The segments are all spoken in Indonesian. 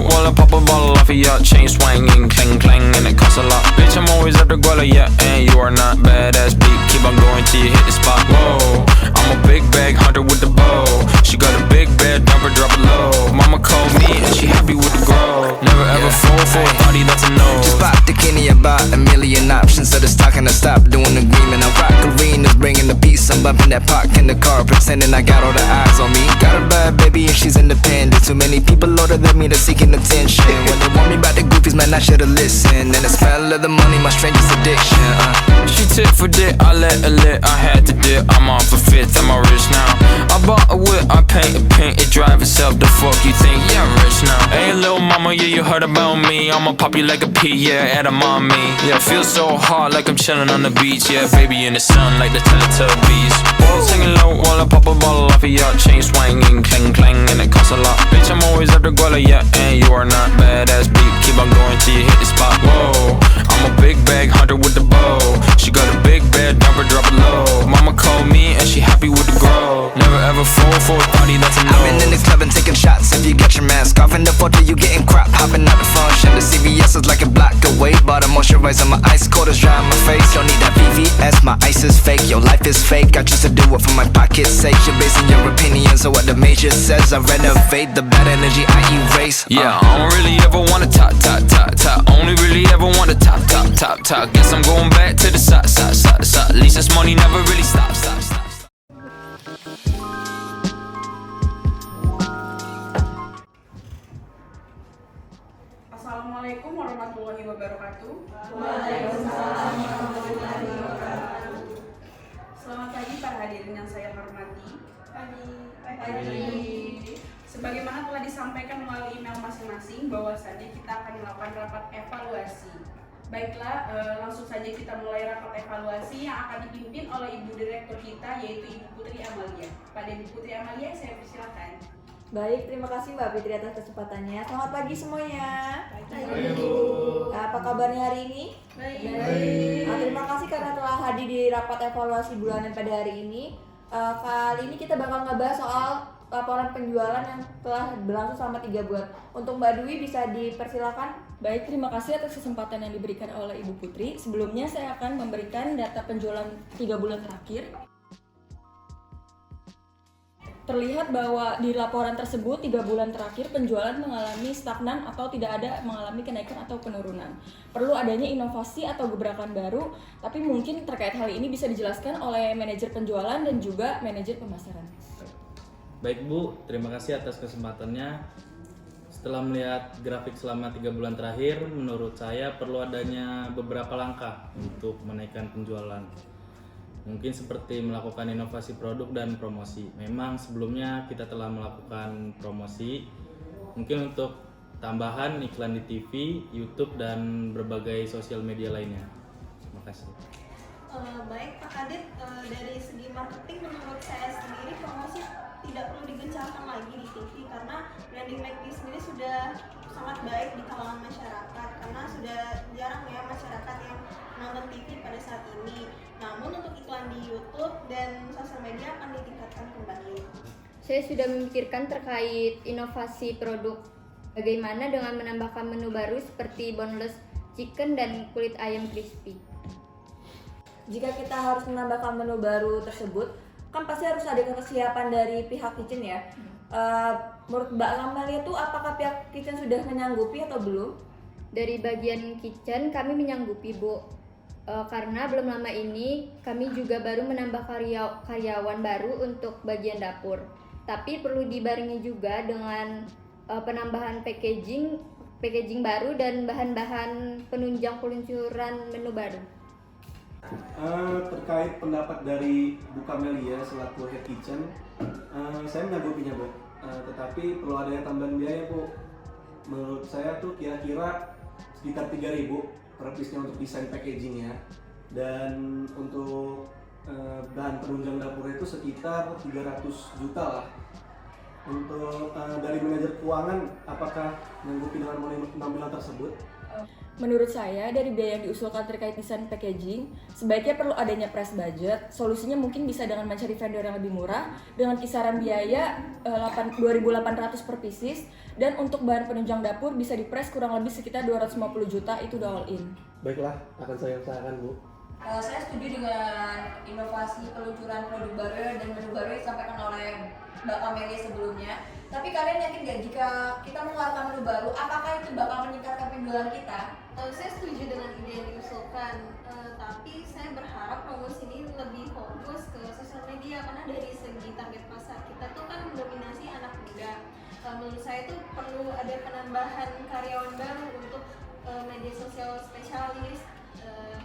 low while I pop a bottle off of your chain swinging, clang clang, and it costs a lot. Bitch, I'm always after Guala, yeah, and you are not badass beat. Keep on going till you hit the spot. Whoa, I'm a big bag hunter with the bow. She got a big bed, number drop it low. Mama called me and she happy with the grow. Never ever fall for a thotty, that's a no. Just pop the Kenny about a million options. So just talking to stop doing agreement. I rock arenas, bringing the peace. I'm bumping that park in the car, pretending I got all the eyes on me. Got a bad baby and she's independent. Too many people older than me, they're seeking attention. When they want me about the goofies, man, I should've listened. And the smell of the money, my strangest addiction. She tit for dick, I let her lit, I had to dip. I'm off a fifth, I'm all rich now. I bought a whip, I paint a paint, it drive itself. The fuck you think? Yeah, I'm rich now. Hey, little mama, yeah, you heard about me. I'ma pop you like a pea, yeah, at a mommy. Yeah, feel so hot like I'm chilling on the beach. Yeah, baby in the sun like the Teletubbies. Singing low while I pop a bottle off of your chain swinging, clang clang, and it costs a lot. Bitch, I'm always after Guala, yeah, and you are not badass beat. Keep on going till you hit the spot. Whoa, I'm a big bag hunter with the bow. She got a big bed, number drop it low. Mama called me and she happy with the grow. Never ever fall for a thotty, that's a no. I've been in the club and taking shots. If you get your mask off in the photo, you getting crap. Hopping out the function, the CVS is like a block away. Bought a moisturizer, my ice cold is dry on my face. Don't need that VVS, my ice is fake. Your life is fake, I choose to do it for my pocket's sake. You're basing your opinions on what the major says. I renovate the bad energy, I erase. Yeah, I don't really ever wanna top, top, top, top. Only really ever wanna top, top, top, top. Guess I'm going back to the side, side, side, side. At least this money never really stops, stop, stop. Assalamualaikum warahmatullahi wabarakatuh. Waalaikumsalam warahmatullahi wabarakatuh. Selamat pagi para hadirin yang saya hormati. Pagi. Sebagaimana telah disampaikan melalui email masing-masing, bahwasannya kita akan melakukan rapat evaluasi. Baiklah, langsung saja kita mulai rapat evaluasi yang akan dipimpin oleh Ibu Direktur kita, yaitu Ibu Putri Amalia. Pada Ibu Putri Amalia, saya persilakan. Baik, terima kasih Mbak Fitri atas kesempatannya. Selamat pagi semuanya. Pagi. Apa kabarnya hari ini? Baik. Terima kasih karena telah hadir di rapat evaluasi bulanan pada hari ini. Kali ini kita bakal ngebahas soal laporan penjualan yang telah berlangsung selama 3 bulan. Untuk Mbak Dwi bisa dipersilakan. Baik, terima kasih atas kesempatan yang diberikan oleh Ibu Putri. Sebelumnya saya akan memberikan data penjualan 3 bulan terakhir. Terlihat bahwa di laporan tersebut 3 bulan terakhir penjualan mengalami stagnan atau tidak ada mengalami kenaikan atau penurunan. Perlu adanya inovasi atau gebrakan baru, tapi mungkin terkait hal ini bisa dijelaskan oleh manajer penjualan dan juga manajer pemasaran. Baik Bu, terima kasih atas kesempatannya. Setelah melihat grafik selama 3 bulan terakhir, menurut saya perlu adanya beberapa langkah untuk menaikkan penjualan. Mungkin seperti melakukan inovasi produk dan promosi. Memang sebelumnya kita telah melakukan promosi, mungkin untuk tambahan iklan di TV, YouTube, dan berbagai sosial media lainnya. Terima kasih. Baik Pak Kadit, dari segi marketing menurut saya sendiri promosi tidak perlu digencarkan lagi di TV karena branding McD sendiri sudah sangat baik di kalangan masyarakat karena sudah jarang ya masyarakat yang menonton TV pada saat ini. Namun untuk iklan di YouTube dan sosial media akan ditingkatkan kembali. Saya sudah memikirkan terkait inovasi produk. Bagaimana dengan menambahkan menu baru seperti boneless chicken dan kulit ayam crispy. Jika kita harus menambahkan menu baru tersebut, kan pasti harus ada kesiapan dari pihak kitchen ya. Menurut Mbak Amalia tuh apakah pihak kitchen sudah menyanggupi atau belum? Dari bagian kitchen kami menyanggupi Bu, karena belum lama ini kami juga baru menambah karyawan baru untuk bagian dapur. Tapi perlu dibarengi juga dengan penambahan packaging baru dan bahan-bahan penunjang peluncuran menu baru. Terkait pendapat dari Bu Kamelia selaku head kitchen, saya menyanggupinya Bu, tetapi perlu ada tambahan biaya Bu. Menurut saya tuh kira-kira sekitar 3.000 per piece-nya untuk desain packagingnya, dan untuk bahan penunjang dapur itu sekitar 300 juta lah. Untuk dari manajer keuangan, apakah menyanggupi dengan penampilan tersebut? Menurut saya, dari biaya yang diusulkan terkait desain packaging, sebaiknya perlu adanya press budget. Solusinya mungkin bisa dengan mencari vendor yang lebih murah, dengan kisaran biaya 2.800 per pieces, dan untuk bahan penunjang dapur bisa di-press kurang lebih sekitar 250 juta, itu udah all in. Baiklah, akan saya usahakan Bu. Saya setuju dengan inovasi peluncuran produk baru dan menu baru yang disampaikan oleh Mbak Kamelia sebelumnya. Tapi kalian yakin nggak jika kita mengeluarkan menu baru, apakah itu bakal meningkatkan penjualan kita? Saya setuju dengan ide yang diusulkan, tapi saya berharap promosi ini lebih fokus ke sosial media karena dari segi target pasar kita tuh kan mendominasi anak muda. Menurut saya tuh perlu ada penambahan karyawan baru untuk media sosial spesialis.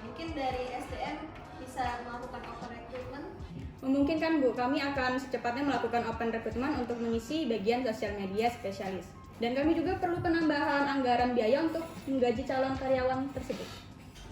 Mungkin dari SDM bisa melakukan open recruitment. Memungkinkan Bu, kami akan secepatnya melakukan open recruitment untuk mengisi bagian sosial media spesialis. Dan kami juga perlu penambahan anggaran biaya untuk menggaji calon karyawan tersebut.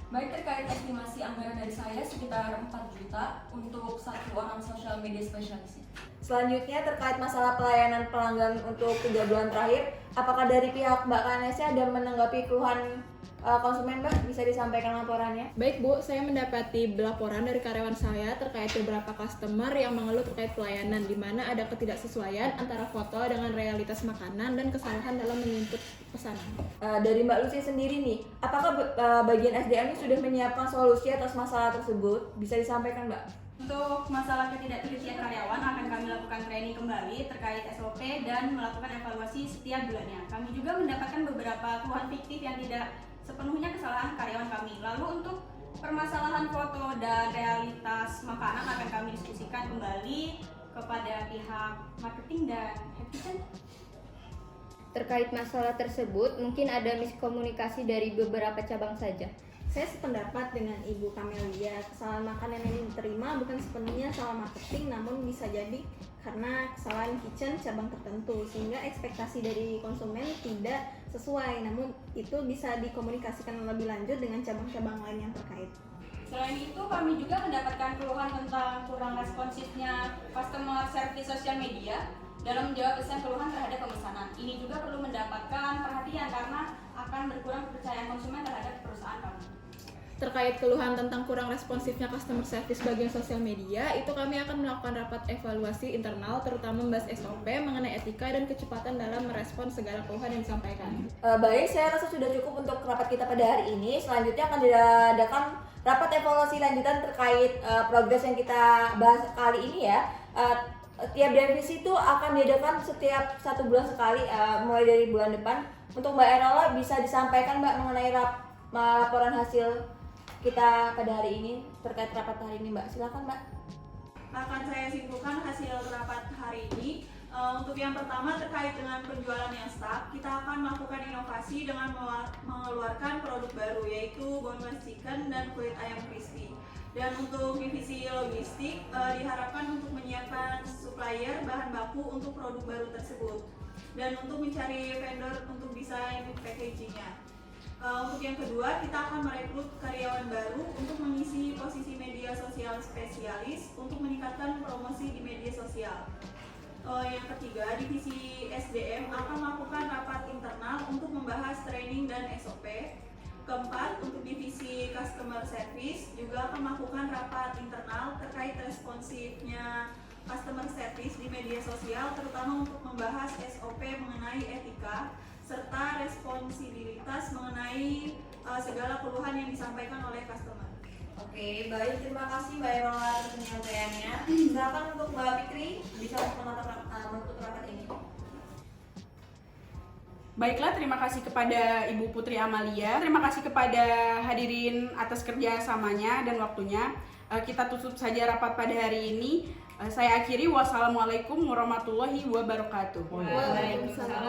Baik, terkait estimasi anggaran dari saya sekitar 4 juta untuk satu orang social media spesialis. Selanjutnya terkait masalah pelayanan pelanggan untuk 3 bulan terakhir, apakah dari pihak Mbak Kanesya ada menanggapi keluhan konsumen Mbak? Bisa disampaikan laporannya? Baik Bu, saya mendapati laporan dari karyawan saya terkait beberapa customer yang mengeluh terkait pelayanan, di mana ada ketidaksesuaian antara foto dengan realitas makanan dan kesalahan dalam menginput pesanan. Dari Mbak Lucy sendiri nih, apakah bagian SDM ini sudah menyiapkan solusi atas masalah tersebut? Bisa disampaikan Mbak? Untuk masalah ketidaktelitian karyawan akan kami lakukan training kembali terkait SOP dan melakukan evaluasi setiap bulannya. Kami juga mendapatkan beberapa keluhan fiktif yang tidak sepenuhnya kesalahan karyawan kami. Lalu untuk permasalahan foto dan realitas makanan akan kami diskusikan kembali kepada pihak marketing dan head kitchen. Terkait masalah tersebut, mungkin ada miskomunikasi dari beberapa cabang saja. Saya sependapat dengan Ibu Kamelia, kesalahan makanan yang diterima bukan sepenuhnya salah marketing, namun bisa jadi karena kesalahan kitchen cabang tertentu, sehingga ekspektasi dari konsumen tidak sesuai, namun itu bisa dikomunikasikan lebih lanjut dengan cabang-cabang lain yang terkait. Selain itu, kami juga mendapatkan keluhan tentang kurang responsifnya customer service sosial media dalam menjawab pesan keluhan terhadap pemesanan. Ini juga perlu mendapatkan perhatian karena akan berkurang kepercayaan konsumen terhadap perusahaan kami. Terkait keluhan tentang kurang responsifnya customer service bagian sosial media, itu kami akan melakukan rapat evaluasi internal, terutama membahas SOP mengenai etika dan kecepatan dalam merespon segala keluhan yang disampaikan. Baik, saya rasa sudah cukup untuk rapat kita pada hari ini. Selanjutnya akan diadakan rapat evaluasi lanjutan terkait progres yang kita bahas kali ini ya. Tiap divisi itu akan diadakan setiap 1 bulan sekali, mulai dari bulan depan. Untuk Mbak Erola bisa disampaikan Mbak mengenai laporan hasil kita pada hari ini terkait rapat hari ini Mbak. Silakan Mbak. Akan saya simpulkan hasil rapat hari ini. Untuk yang pertama terkait dengan penjualan yang stuck, kita akan melakukan inovasi dengan mengeluarkan produk baru yaitu boneless chicken dan kulit ayam crispy. Dan untuk divisi logistik diharapkan untuk menyiapkan supplier bahan baku untuk produk baru tersebut dan untuk mencari vendor untuk desain packagingnya. Untuk yang kedua, kita akan merekrut karyawan baru untuk mengisi posisi media sosial spesialis untuk meningkatkan promosi di media sosial. Yang ketiga, divisi SDM akan melakukan rapat internal untuk membahas training dan SOP. Keempat, untuk divisi customer service juga akan melakukan rapat internal terkait responsifnya customer service di media sosial, terutama untuk membahas SOP mengenai etika serta responsibilitas mengenai segala keluhan yang disampaikan oleh customer. Oke, baik, terima kasih Mbak Erola atas penyampaiannya. Silakan untuk Mbak Fikri bisa menutup rapat ini. Baiklah, terima kasih kepada Ibu Putri Amalia. Terima kasih kepada hadirin atas kerjasamanya dan waktunya. Kita tutup saja rapat pada hari ini. Saya akhiri. Wassalamualaikum warahmatullahi wabarakatuh. Waalaikumsalam.